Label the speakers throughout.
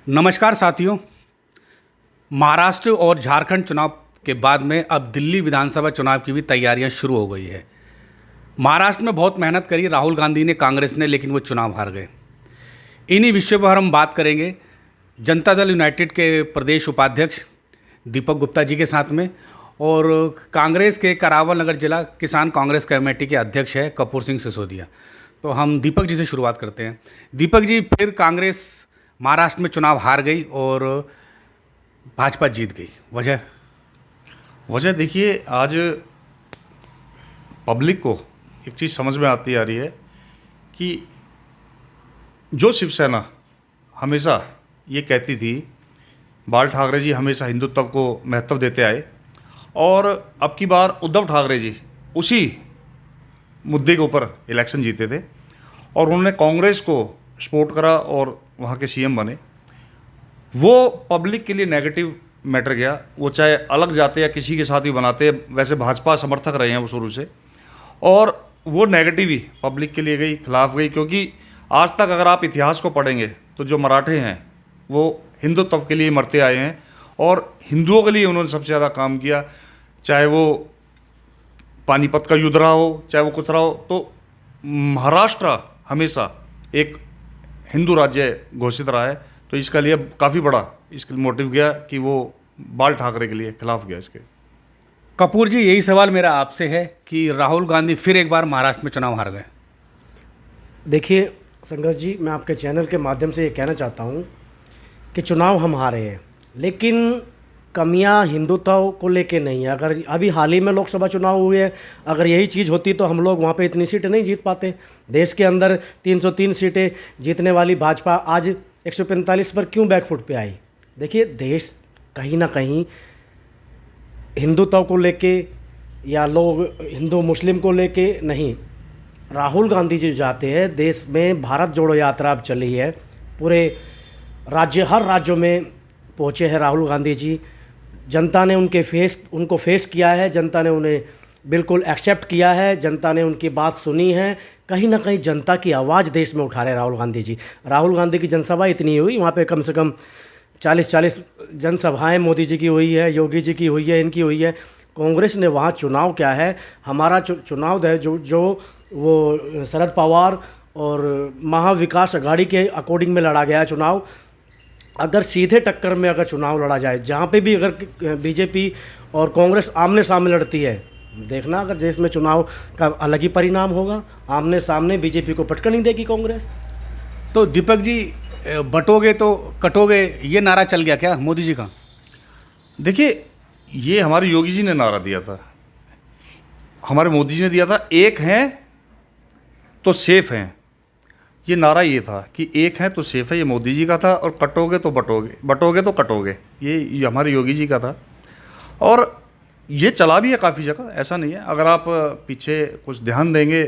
Speaker 1: नमस्कार साथियों। महाराष्ट्र और झारखंड चुनाव के बाद में अब दिल्ली विधानसभा चुनाव की भी तैयारियां शुरू हो गई है। महाराष्ट्र में बहुत मेहनत करी राहुल गांधी ने, कांग्रेस ने, लेकिन वो चुनाव हार गए। इन्हीं विषयों पर हम बात करेंगे जनता दल यूनाइटेड के प्रदेश उपाध्यक्ष दीपक गुप्ता जी के साथ में, और कांग्रेस के करावल नगर जिला किसान कांग्रेस कमेटी के अध्यक्ष है कपूर सिंह सिसोदिया। तो हम दीपक जी से शुरुआत करते हैं। दीपक जी, फिर कांग्रेस महाराष्ट्र में चुनाव हार गई और भाजपा जीत गई, वजह
Speaker 2: देखिए, आज पब्लिक को एक चीज़ समझ में आती आ रही है कि जो शिवसेना हमेशा ये कहती थी, बाल ठाकरे जी हमेशा हिंदुत्व को महत्व देते आए, और अब की बार उद्धव ठाकरे जी उसी मुद्दे के ऊपर इलेक्शन जीते थे और उन्होंने कांग्रेस को सपोर्ट करा और वहाँ के सीएम बने। वो पब्लिक के लिए नेगेटिव मैटर गया, वो चाहे अलग जाते या किसी के साथ भी बनाते। वैसे भाजपा समर्थक रहे हैं वो शुरू से, और वो नेगेटिव ही पब्लिक के लिए गई, खिलाफ गई। क्योंकि आज तक अगर आप इतिहास को पढ़ेंगे तो जो मराठे हैं वो हिंदुत्व के लिए मरते आए हैं और हिंदुओं के लिए उन्होंने सबसे ज़्यादा काम किया। चाहे वो पानीपत का युद्ध रहा हो, चाहे वो कुछ रहा हो, तो महाराष्ट्र हमेशा एक हिंदू राज्य घोषित रहा है। तो इसका लिए काफ़ी बड़ा इसके मोटिव गया कि वो बाल ठाकरे के लिए खिलाफ गया इसके।
Speaker 1: कपूर जी, यही सवाल मेरा आपसे है कि राहुल गांधी फिर एक बार महाराष्ट्र में चुनाव हार गए।
Speaker 3: देखिए संघर्ष जी, मैं आपके चैनल के माध्यम से ये कहना चाहता हूँ कि चुनाव हम हारे हैं, लेकिन कमियां हिंदुत्व को लेके नहीं है। अगर अभी हाल ही में लोकसभा चुनाव हुए हैं, अगर यही चीज़ होती तो हम लोग वहाँ पे इतनी सीटें नहीं जीत पाते। देश के अंदर 303 सीटें जीतने वाली भाजपा आज 145 पर क्यों बैकफुट पे आई? देखिए, देश कहीं ना कहीं हिंदुत्व को लेके या लोग हिंदू मुस्लिम को लेके नहीं, राहुल गांधी जी जाते हैं देश में भारत जोड़ो यात्रा अब चली है, पूरे राज्य हर राज्यों में पहुँचे हैं राहुल गांधी जी। जनता ने उनको फेस किया है, जनता ने उन्हें बिल्कुल एक्सेप्ट किया है, जनता ने उनकी बात सुनी है। कहीं ना कहीं जनता की आवाज़ देश में उठा रहे राहुल गांधी जी। राहुल गांधी की जनसभा इतनी हुई, वहाँ पे कम से कम 40 जनसभाएं मोदी जी की हुई है, योगी जी की हुई है, इनकी हुई है। कांग्रेस ने वहाँ चुनाव क्या है, हमारा चुनाव है जो वो शरद पवार और महाविकास अघाड़ी के अकॉर्डिंग में लड़ा गया है चुनाव। अगर सीधे टक्कर में अगर चुनाव लड़ा जाए, जहाँ पे भी अगर बीजेपी और कांग्रेस आमने सामने लड़ती है, देखना अगर देश में चुनाव का अलग ही परिणाम होगा। आमने सामने बीजेपी को पटक नहीं देगी कांग्रेस।
Speaker 1: तो दीपक जी, बटोगे तो कटोगे, ये नारा चल गया क्या मोदी जी का?
Speaker 2: देखिए, ये हमारे योगी जी ने नारा दिया था, हमारे मोदी जी ने दिया था, एक हैं तो सेफ हैं। ये नारा ये था कि एक है तो सेफ है, ये मोदी जी का था, और कटोगे तो बटोगे, बटोगे तो कटोगे, ये हमारे योगी जी का था। और ये चला भी है काफ़ी जगह, ऐसा नहीं है। अगर आप पीछे कुछ ध्यान देंगे,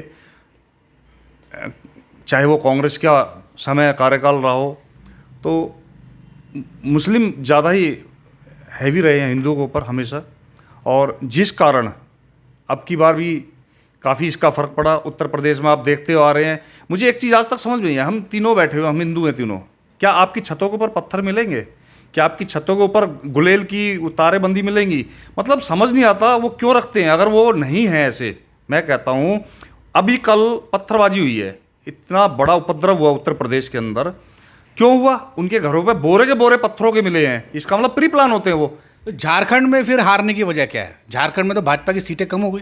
Speaker 2: चाहे वो कांग्रेस का समय कार्यकाल रहा हो, तो मुस्लिम ज़्यादा ही हैवी रहे हैं हिंदुओं के ऊपर हमेशा, और जिस कारण अब की बार भी काफ़ी इसका फ़र्क पड़ा। उत्तर प्रदेश में आप देखते हो आ रहे हैं। मुझे एक चीज़ आज तक समझ में नहीं है, हम तीनों बैठे हुए, हम हिंदू हैं तीनों, क्या आपकी छतों के ऊपर पत्थर मिलेंगे? क्या आपकी छतों के ऊपर गुलेल की तारेबंदी मिलेंगी? मतलब समझ नहीं आता वो क्यों रखते हैं। अगर वो नहीं है ऐसे, मैं कहता हूँ, अभी कल पत्थरबाजी हुई है, इतना बड़ा उपद्रव हुआ उत्तर प्रदेश के अंदर, क्यों हुआ? उनके घरों पर बोरे के बोरे पत्थरों के मिले हैं। इसका मतलब प्री प्लान होते हैं वो।
Speaker 1: तो झारखंड में फिर हारने की वजह क्या है? झारखंड में तो भाजपा की सीटें कम हो गई।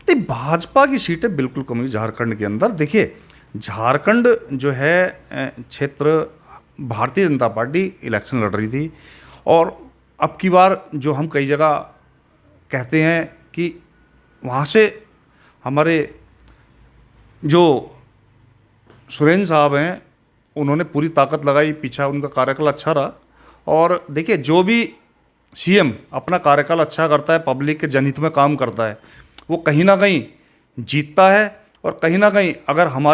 Speaker 2: नहीं, भाजपा की सीटें बिल्कुल कम हुई झारखंड के अंदर। देखिए, झारखंड जो है क्षेत्र, भारतीय जनता पार्टी इलेक्शन लड़ रही थी, और अब की बार जो हम कई जगह कहते हैं कि वहाँ से हमारे जो सुरेंद्र साहब हैं, उन्होंने पूरी ताकत लगाई, पीछा उनका कार्यकाल अच्छा रहा। और देखिए, जो भी सीएम अपना कार्यकाल अच्छा करता है, पब्लिक के जनहित में काम करता है, वो कहीं ना कहीं जीतता है। और कहीं ना कहीं अगर हम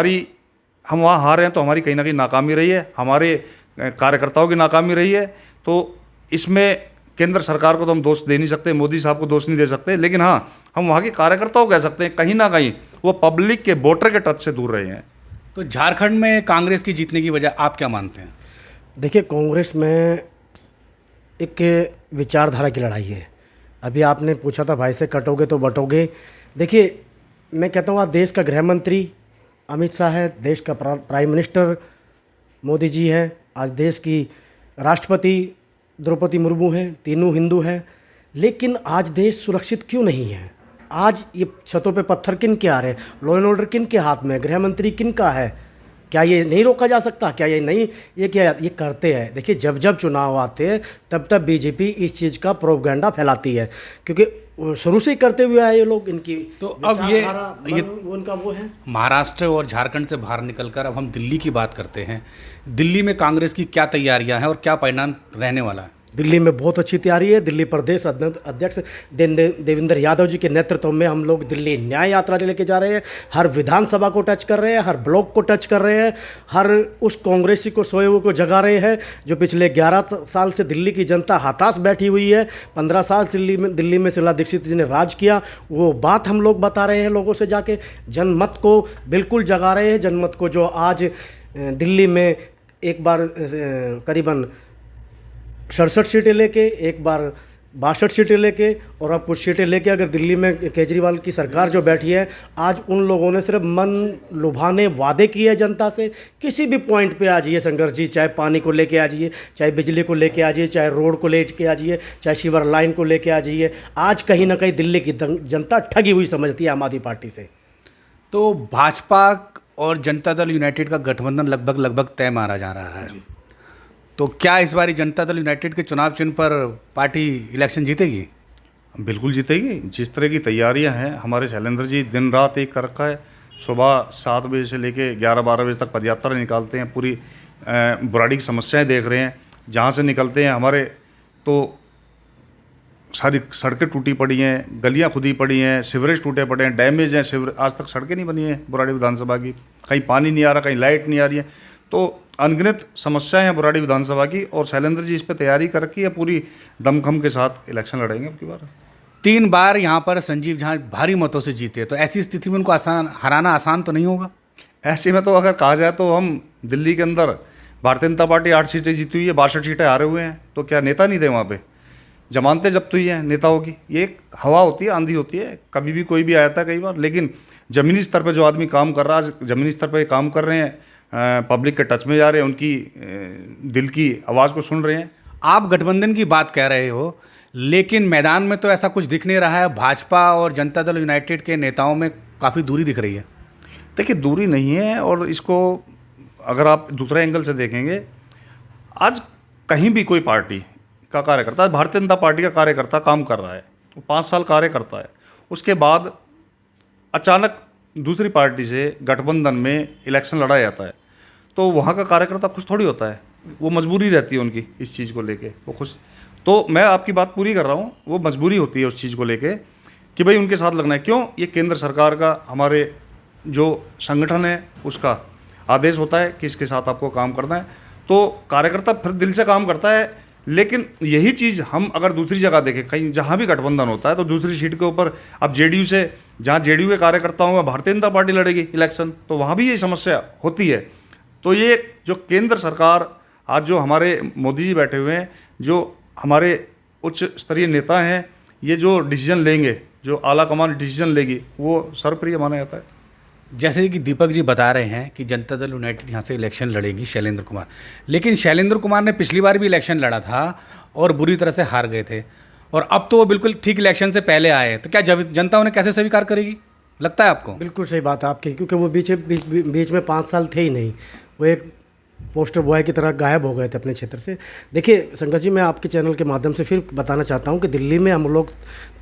Speaker 2: वहाँ हारे हैं तो हमारी कहीं ना कहीं नाकामी रही है, हमारे कार्यकर्ताओं की नाकामी रही है। तो इसमें केंद्र सरकार को तो हम दोष दे नहीं सकते, मोदी साहब को दोष नहीं दे सकते, लेकिन हाँ, हम वहाँ के कार्यकर्ताओं को कह सकते हैं कहीं ना कहीं वो पब्लिक के वोटर के टच से दूर रहे हैं।
Speaker 1: तो झारखंड में कांग्रेस की जीतने की वजह आप क्या मानते हैं?
Speaker 3: देखिए, कांग्रेस में एक विचारधारा की लड़ाई है। अभी आपने पूछा था भाई से कटोगे तो बटोगे। देखिए, मैं कहता हूँ आज देश का गृह मंत्री अमित शाह है, देश का प्राइम मिनिस्टर मोदी जी हैं, आज देश की राष्ट्रपति द्रौपदी मुर्मू हैं, तीनों हिंदू हैं। लेकिन आज देश सुरक्षित क्यों नहीं है? आज ये छतों पे पत्थर किन के आ रहे हैं? लॉ एंड ऑर्डर किन के हाथ में है? गृह मंत्री किन का है? क्या ये नहीं रोका जा सकता? क्या ये नहीं, ये क्या ये करते हैं? देखिए, जब जब चुनाव आते हैं तब तब बीजेपी इस चीज़ का प्रोपेगेंडा फैलाती है, क्योंकि शुरू से ही करते हुए आए ये लोग। इनकी
Speaker 1: तो अब ये
Speaker 3: उनका वो है।
Speaker 1: महाराष्ट्र और झारखंड से बाहर निकलकर अब हम दिल्ली की बात करते हैं। दिल्ली में कांग्रेस की क्या तैयारियां हैं और क्या परिणाम रहने वाला है?
Speaker 3: दिल्ली में बहुत अच्छी तैयारी है। दिल्ली प्रदेश अध्यक्ष देवेंद्र यादव जी के नेतृत्व में हम लोग दिल्ली न्याय यात्रा लेके जा रहे हैं। हर विधानसभा को टच कर रहे हैं, हर ब्लॉक को टच कर रहे हैं, हर उस कांग्रेसी को सोए हुए को जगा रहे हैं जो पिछले 11 साल से दिल्ली की जनता हताश बैठी हुई है। 15 साल दिल्ली में शीला दीक्षित जी ने राज किया, वो बात हम लोग बता रहे हैं लोगों से जाके। जनमत को बिल्कुल जगा रहे हैं, जनमत को जो आज दिल्ली में एक बार करीबन 67 सीटें लेके, एक बार 62 सीटें लेके और अब कुछ सीटें लेके अगर दिल्ली में केजरीवाल की सरकार जो बैठी है, आज उन लोगों ने सिर्फ मन लुभाने वादे किए हैं जनता से। किसी भी पॉइंट पे आ जाइए संघर्ष जी, चाहे पानी को लेके आ जाइए, चाहे बिजली को लेके आ जाइए, चाहे रोड को लेके आ जाइए, चाहे सीवर लाइन को लेके आ जाइए, आज कहीं ना कहीं दिल्ली की जनता ठगी हुई समझती है आम आदमी पार्टी से।
Speaker 1: तो भाजपा और जनता दल यूनाइटेड का गठबंधन लगभग तय माना जा रहा है। तो क्या इस बारी जनता दल यूनाइटेड के चुनाव चिन्ह पर पार्टी इलेक्शन जीतेगी?
Speaker 2: बिल्कुल जीतेगी। जिस तरह की तैयारियां हैं, हमारे शैलेंद्र जी दिन रात एक कर रखा है। सुबह 7 बजे से लेके 11-12 बजे तक पदयात्रा निकालते हैं, पूरी बुराड़ी की समस्याएं देख रहे हैं। जहाँ से निकलते हैं हमारे तो सारी सड़कें टूटी पड़ी हैं, गलियां खुदी पड़ी हैं, सीवरेज टूटे पड़े हैं, डैमेज हैं सीवरेज। आज तक सड़कें नहीं बनी हैं बुराड़ी विधानसभा की, कहीं पानी नहीं आ रहा, कहीं लाइट नहीं आ रही है। तो अनगिनत समस्याएं हैं बुराड़ी विधानसभा की, और शैलेंद्र जी इस पर तैयारी कर रखी है, पूरी दमखम के साथ इलेक्शन लड़ेंगे अब की बार।
Speaker 1: 3 बार यहाँ पर संजीव झा भारी मतों से जीते, तो ऐसी स्थिति में उनको हराना आसान तो नहीं होगा?
Speaker 2: ऐसे में तो अगर कहा जाए तो हम दिल्ली के अंदर भारतीय जनता पार्टी 8 सीटें जीती हुई है, 62 सीटें हारे हुए हैं। तो क्या नेता नहीं थे वहाँ पे? जमानतें जब्त हुई हैं नेताओं की। ये एक हवा होती है, आंधी होती है, कभी भी कोई भी आया था कई बार। लेकिन ज़मीनी स्तर पर जो आदमी काम कर रहा है, आज ज़मीनी स्तर पर काम कर रहे हैं, पब्लिक के टच में जा रहे हैं, उनकी दिल की आवाज़ को सुन रहे हैं।
Speaker 1: आप गठबंधन की बात कह रहे हो, लेकिन मैदान में तो ऐसा कुछ दिख नहीं रहा है। भाजपा और जनता दल यूनाइटेड के नेताओं में काफ़ी दूरी दिख रही है।
Speaker 2: देखिए, दूरी नहीं है, और इसको अगर आप दूसरे एंगल से देखेंगे, आज कहीं भी कोई पार्टी का कार्यकर्ता, भारतीय जनता पार्टी का कार्यकर्ता काम कर रहा है, वो 5 साल कार्य करता है, उसके बाद अचानक दूसरी पार्टी से गठबंधन में इलेक्शन लड़ा जाता है, तो वहाँ का कार्यकर्ता खुश थोड़ी होता है। वो मजबूरी रहती है उनकी इस चीज़ को लेके, वो खुश। तो मैं आपकी बात पूरी कर रहा हूँ, वो मजबूरी होती है उस चीज़ को लेके कि भाई उनके साथ लगना है। क्यों? ये केंद्र सरकार का, हमारे जो संगठन है उसका आदेश होता है कि इसके साथ आपको काम करना है, तो कार्यकर्ता फिर दिल से काम करता है। लेकिन यही चीज़ हम अगर दूसरी जगह देखें, कहीं जहाँ भी गठबंधन होता है, तो दूसरी सीट के ऊपर अब जेडीयू से, जहाँ जेडीयू के कार्यकर्ताओं में भारतीय जनता पार्टी लड़ेगी इलेक्शन, तो वहाँ भी ये समस्या होती है। तो ये जो केंद्र सरकार, आज जो हमारे मोदी जी बैठे हुए हैं, जो हमारे उच्च स्तरीय नेता हैं, ये जो डिसीजन लेंगे, जो आला कमान डिसीजन लेगी, वो सर्वप्रिय माना जाता है।
Speaker 1: जैसे कि दीपक जी बता रहे हैं कि जनता दल यूनाइटेड यहाँ से इलेक्शन लड़ेगी शैलेंद्र कुमार, लेकिन शैलेंद्र कुमार ने पिछली बार भी इलेक्शन लड़ा था और बुरी तरह से हार गए थे, और अब तो वो बिल्कुल ठीक इलेक्शन से पहले आए हैं। तो क्या जनता उन्हें कैसे स्वीकार करेगी, लगता है आपको?
Speaker 3: बिल्कुल सही बात है आपकी, क्योंकि वो बीच में 5 साल थे ही नहीं। वो एक पोस्टर बॉय की तरह गायब हो गए थे अपने क्षेत्र से। देखिए शंकर जी, मैं आपके चैनल के माध्यम से फिर बताना चाहता हूं कि दिल्ली में हम लोग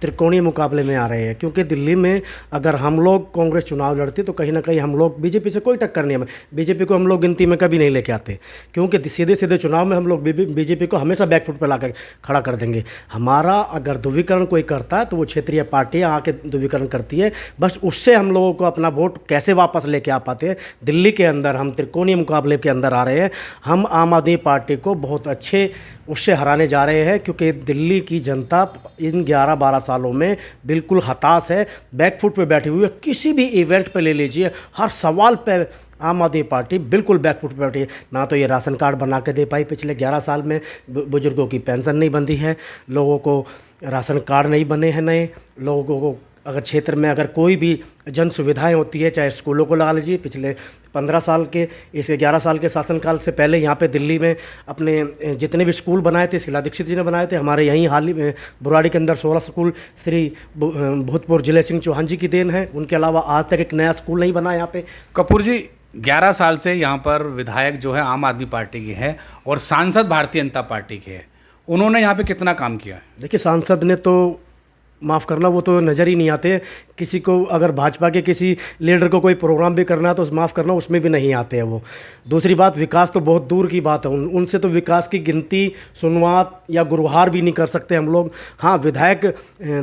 Speaker 3: त्रिकोणीय मुकाबले में आ रहे हैं, क्योंकि दिल्ली में अगर हम लोग कांग्रेस चुनाव लड़ती तो कहीं ना कहीं हम लोग, बीजेपी से कोई टक्कर नहीं है, बीजेपी को हम लोग गिनती में कभी नहीं लेके आते, क्योंकि सीधे सीधे चुनाव में हम लोग बीजेपी को हमेशा बैकफुट पर ला कर खड़ा कर देंगे। हमारा अगर ध्रुवीकरण कोई करता है तो वो क्षेत्रीय पार्टियाँ आके ध्रुवीकरण करती है, बस उससे हम लोगों को अपना वोट कैसे वापस लेके आ पाते हैं। दिल्ली के अंदर हम त्रिकोणीय मुकाबले के अंदर आ रहे हैं, हम आम आदमी पार्टी को बहुत अच्छे उससे हराने जा रहे हैं, क्योंकि दिल्ली की जनता इन 11-12 सालों में बिल्कुल हताश है, बैकफुट पे बैठी हुई है। किसी भी इवेंट पे ले लीजिए, हर सवाल पे आम आदमी पार्टी बिल्कुल बैकफुट पे बैठी है। ना तो ये राशन कार्ड बना के दे पाई पिछले 11 साल में, बुजुर्गों की पेंशन नहीं बंधी है, लोगों को राशन कार्ड नहीं बने हैं नए, लोगों को अगर क्षेत्र में अगर कोई भी जन सुविधाएं होती है, चाहे स्कूलों को लगा लीजिए, पिछले 15 साल के, इस 11 साल के शासनकाल से पहले यहाँ पे दिल्ली में अपने जितने भी स्कूल बनाए थे शीला दीक्षित जी ने बनाए थे। हमारे यहीं हाल ही में बुराड़ी के अंदर 16 स्कूल श्री भूतपूर्व जिले सिंह चौहान जी की देन है। उनके अलावा आज तक एक नया स्कूल नहीं बना यहाँ पे।
Speaker 1: कपूर जी, 11 साल से यहाँ पर विधायक जो है आम आदमी पार्टी की है और सांसद भारतीय जनता पार्टी के है, उन्होंने यहाँ पे कितना काम किया है?
Speaker 3: देखिए, सांसद ने तो माफ़ करना, वो तो नज़र ही नहीं आते। किसी को अगर भाजपा के किसी लीडर को कोई प्रोग्राम भी करना है तो माफ़ करना, उसमें भी नहीं आते हैं वो। दूसरी बात, विकास तो बहुत दूर की बात है, उनसे तो विकास की गिनती, सुनवात या गुरुहार भी नहीं कर सकते हम लोग। हाँ, विधायक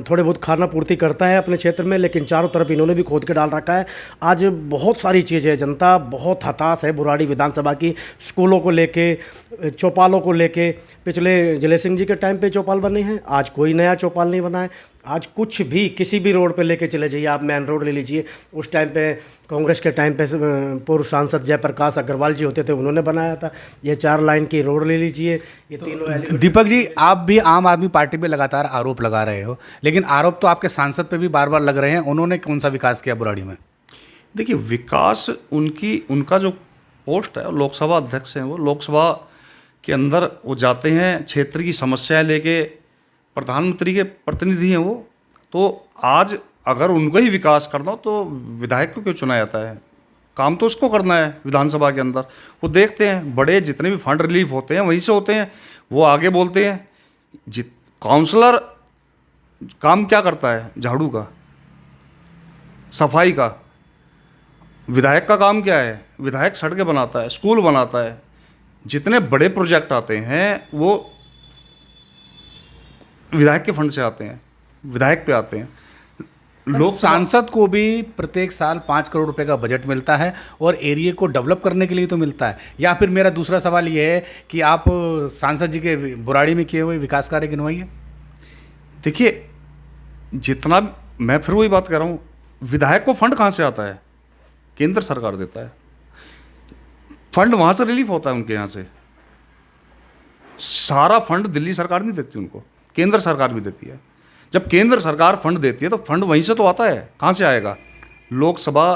Speaker 3: थोड़े बहुत खाना पूर्ति करता है अपने क्षेत्र में, लेकिन चारों तरफ इन्होंने भी खोद के डाल रखा है। आज बहुत सारी चीज़ें है, जनता बहुत हताश है बुराड़ी विधानसभा की, स्कूलों को लेके, चौपालों को लेके। पिछले जिले सिंह जी के टाइम पे चौपाल बने हैं, आज कोई नया चौपाल नहीं बना है। आज कुछ भी किसी भी रोड पे लेके चले जाइए, आप मेन रोड ले लीजिए, उस टाइम पे कांग्रेस के टाइम पे पूर्व सांसद जयप्रकाश अग्रवाल जी होते थे, उन्होंने बनाया था। ये 4 लाइन की रोड ले लीजिए, ये तीनों।
Speaker 1: दीपक जी, आप भी आम आदमी पार्टी पे लगातार आरोप लगा रहे हो, लेकिन आरोप तो आपके सांसद पे भी बार बार लग रहे हैं। उन्होंने कौन सा विकास किया बुराड़ी में?
Speaker 2: देखिए, विकास उनका जो पोस्ट है, लोकसभा अध्यक्ष हैं, वो लोकसभा के अंदर वो जाते हैं, क्षेत्र की समस्याएं लेके, प्रधानमंत्री के प्रतिनिधि हैं वो। तो आज अगर उनको ही विकास करना हो तो विधायक को क्यों चुना जाता है? काम तो उसको करना है विधानसभा के अंदर। वो देखते हैं बड़े जितने भी फंड रिलीफ होते हैं वहीं से होते हैं, वो आगे बोलते हैं। काउंसलर काम क्या करता है? झाड़ू का, सफाई का। विधायक का काम क्या है? विधायक सड़कें बनाता है, स्कूल बनाता है। जितने बड़े प्रोजेक्ट आते हैं वो विधायक के फंड से आते हैं, विधायक पे आते हैं।
Speaker 1: लोग सांसद को भी प्रत्येक साल 5 करोड़ रुपए का बजट मिलता है और एरिया को डेवलप करने के लिए तो मिलता है। या फिर मेरा दूसरा सवाल ये है कि आप सांसद जी के बुराड़ी में किए हुए विकास कार्य गिनवाइए।
Speaker 2: देखिए, जितना मैं फिर वही बात कर रहा हूँ, विधायक को फंड कहाँ से आता है? केंद्र सरकार देता है फंड, वहाँ से रिलीफ होता है उनके यहाँ से। सारा फंड दिल्ली सरकार नहीं देती उनको, केंद्र सरकार भी देती है। जब केंद्र सरकार फंड देती है तो फंड वहीं से तो आता है, कहाँ से आएगा? लोकसभा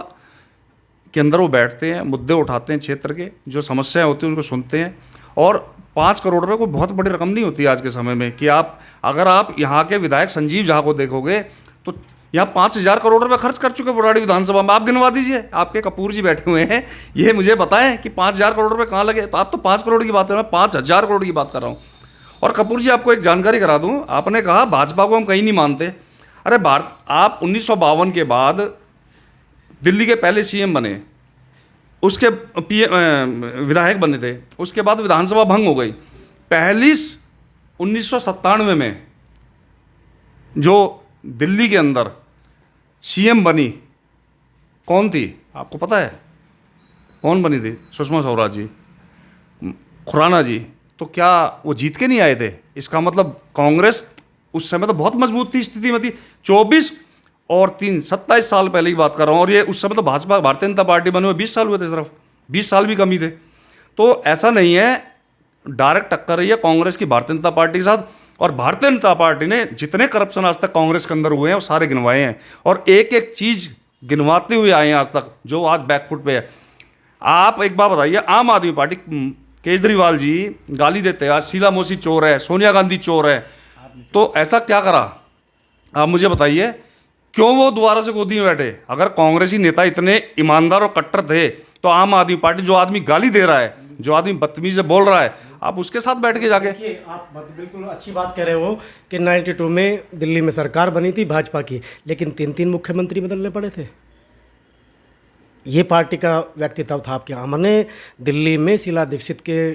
Speaker 2: के अंदर वो बैठते हैं, मुद्दे उठाते हैं, क्षेत्र के जो समस्याएं होती हैं उनको सुनते हैं। और 5 करोड़ रुपये कोई बहुत बड़ी रकम नहीं होती आज के समय में कि अगर आप यहाँ के विधायक संजीव झा को देखोगे तो यहाँ 5,000 करोड़ रुपये खर्च कर चुके बुराड़ी विधानसभा में। आप गिनवा दीजिए, आपके कपूर जी बैठे हुए हैं, ये मुझे बताएं कि 5,000 करोड़ रुपये कहाँ लगे। तो आप तो 5 करोड़ की बात कर रहे हैं, मैं 5,000 करोड़ की बात कर रहा हूँ। और कपूर जी, आपको एक जानकारी करा दूं, आपने कहा भाजपा को हम कहीं नहीं मानते। अरे आप 1952 के बाद दिल्ली के पहले सीएम बने, उसके विधायक बने थे, उसके बाद विधानसभा भंग हो गई। पहली 1997 में जो दिल्ली के अंदर सीएम बनी, कौन थी आपको पता है? कौन बनी थी? सुषमा स्वराज जी, खुराना जी। तो क्या वो जीत के नहीं आए थे? इसका मतलब कांग्रेस उस समय तो बहुत मजबूत थी, स्थिति में थी। 24 और 3 27 साल पहले की बात कर रहा हूँ। और ये उस समय तो भाजपा भारतीय जनता पार्टी बने हुए 20 साल हुए थे, सिर्फ 20 साल भी कमी थे। तो ऐसा नहीं है, डायरेक्ट टक्कर रही है कांग्रेस की भारतीय जनता पार्टी के साथ। और भारतीय जनता पार्टी ने जितने करप्शन आज तक कांग्रेस के अंदर हुए हैं वो सारे गिनवाए हैं, और एक एक चीज़ गिनवाते हुए आए हैं आज तक, जो आज बैकफुट पे है। आप एक बात बताइए, आम आदमी पार्टी, केजरीवाल जी गाली देते हैं आज शीला मोदी चोर है, सोनिया गांधी चोर है, तो ऐसा क्या करा? आप मुझे बताइए, क्यों वो दोबारा से गोदी में बैठे? अगर कांग्रेसी नेता इतने ईमानदार और कट्टर थे तो आम आदमी पार्टी, जो आदमी गाली दे रहा है, जो आदमी बदतमीजी से बोल रहा है, आप उसके साथ बैठ के जाके।
Speaker 3: देखिए, आप बिल्कुल अच्छी बात कह रहे हो कि 92 में दिल्ली में सरकार बनी थी भाजपा की, लेकिन 3 मुख्यमंत्री बदलने पड़े थे। ये पार्टी का व्यक्तित्व था आपके। हमने दिल्ली में शीला दीक्षित के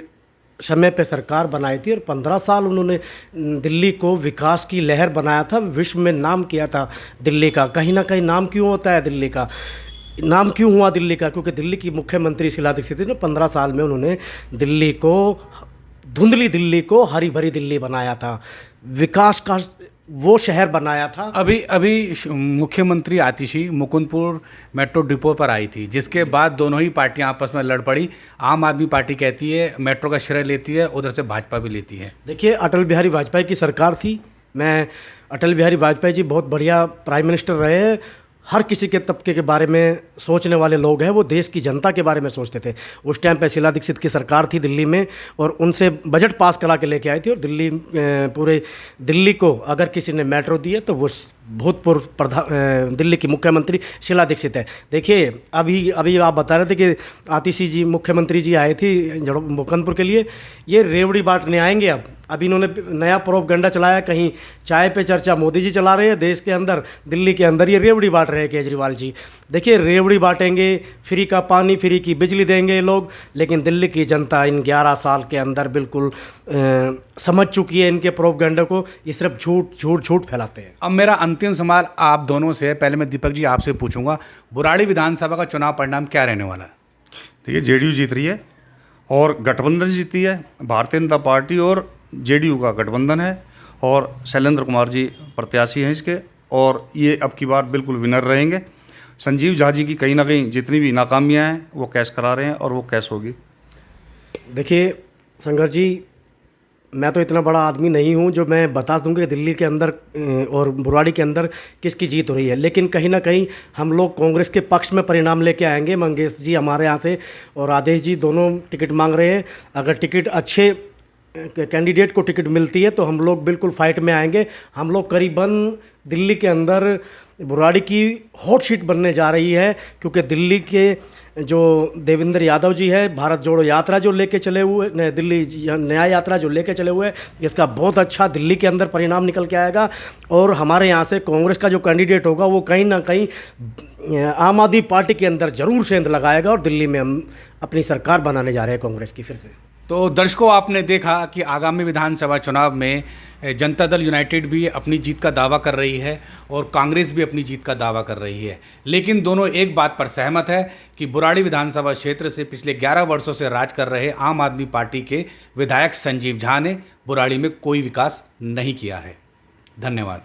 Speaker 3: समय पे सरकार बनाई थी और 15 साल उन्होंने दिल्ली को विकास की लहर बनाया था, विश्व में नाम किया था दिल्ली का। कहीं ना कहीं नाम क्यों होता है दिल्ली का? नाम क्यों हुआ दिल्ली का? क्योंकि दिल्ली की मुख्यमंत्री शीला दीक्षित थी ना, 15 साल में उन्होंने दिल्ली को, धुंधली दिल्ली को हरी भरी दिल्ली बनाया था। विकास का वो शहर बनाया था।
Speaker 1: अभी अभी मुख्यमंत्री आतिशी मुकुंदपुर मेट्रो डिपो पर आई थी, जिसके बाद दोनों ही पार्टियां आपस में लड़ पड़ी। आम आदमी पार्टी कहती है मेट्रो का श्रेय लेती है, उधर से भाजपा भी लेती है।
Speaker 3: देखिए, अटल बिहारी वाजपेयी की सरकार थी। अटल बिहारी वाजपेयी जी बहुत बढ़िया प्राइम मिनिस्टर रहे हैं। हर किसी के तबके के बारे में सोचने वाले लोग हैं। वो देश की जनता के बारे में सोचते थे। उस टाइम पे शीला दीक्षित की सरकार थी दिल्ली में, और उनसे बजट पास करा के लेके आई थी। और पूरे दिल्ली को अगर किसी ने मेट्रो दी है तो वो भूतपूर्व दिल्ली की मुख्यमंत्री शीला दीक्षित है। देखिए, अभी आप बता रहे थे कि आतिशी जी मुख्यमंत्री जी आए थी मुकुंदपुर के लिए। ये रेवड़ी बांटने आएंगे। अब इन्होंने नया प्रोपगंडा चलाया, कहीं चाय पे चर्चा मोदी जी चला रहे हैं देश के अंदर, दिल्ली के अंदर ये रेवड़ी बांट रहे हैं केजरीवाल जी। देखिए, रेवड़ी बांटेंगे, फ्री का पानी, फ्री की बिजली देंगे ये लोग, लेकिन दिल्ली की जनता इन 11 साल के अंदर बिल्कुल समझ चुकी है इनके प्रोपगंडे को। ये सिर्फ झूठ फैलाते हैं।
Speaker 1: अब मेरा अंतिम सवाल आप दोनों से, पहले मैं दीपक जी आपसे पूछूंगा, बुराड़ी विधानसभा का चुनाव परिणाम क्या रहने वाला है?
Speaker 2: देखिए, जेडीयू जीत रही है और गठबंधन जीती है। भारतीय जनता पार्टी और जेडीयू का गठबंधन है और शैलेंद्र कुमार जी प्रत्याशी हैं इसके, और ये अब की बार बिल्कुल विनर रहेंगे। संजीव झा जी की कहीं ना कहीं जितनी भी नाकामियां हैं वो कैश करा रहे हैं, और वो कैश होगी।
Speaker 3: देखिए शंकर जी, मैं तो इतना बड़ा आदमी नहीं हूँ जो मैं बता दूँगा कि दिल्ली के अंदर और बुराड़ी के अंदर किसकी जीत हो रही है, लेकिन कहीं ना कहीं हम लोग कांग्रेस के पक्ष में परिणाम लेके आएंगे। मंगेश जी हमारे यहाँ से और आदेश जी दोनों टिकट मांग रहे हैं। अगर टिकट अच्छे कैंडिडेट को टिकट मिलती है तो हम लोग बिल्कुल फाइट में आएंगे। हम लोग करीबन दिल्ली के अंदर बुराड़ी की हॉट सीट बनने जा रही है, क्योंकि दिल्ली के जो देवेंद्र यादव जी है, भारत जोड़ो यात्रा जो लेके चले हुए, दिल्ली न्याय यात्रा जो लेके चले हुए, इसका बहुत अच्छा दिल्ली के अंदर परिणाम निकल के आएगा। और हमारे यहाँ से कांग्रेस का जो कैंडिडेट होगा वो कहीं ना कहीं आम आदमी पार्टी के अंदर ज़रूर सेंध लगाएगा, और दिल्ली में हम अपनी सरकार बनाने जा रहे हैं कांग्रेस की फिर से।
Speaker 1: तो दर्शकों, आपने देखा कि आगामी विधानसभा चुनाव में जनता दल यूनाइटेड भी अपनी जीत का दावा कर रही है और कांग्रेस भी अपनी जीत का दावा कर रही है, लेकिन दोनों एक बात पर सहमत है कि बुराड़ी विधानसभा क्षेत्र से पिछले 11 वर्षों से राज कर रहे आम आदमी पार्टी के विधायक संजीव झा ने बुराड़ी में कोई विकास नहीं किया है। धन्यवाद।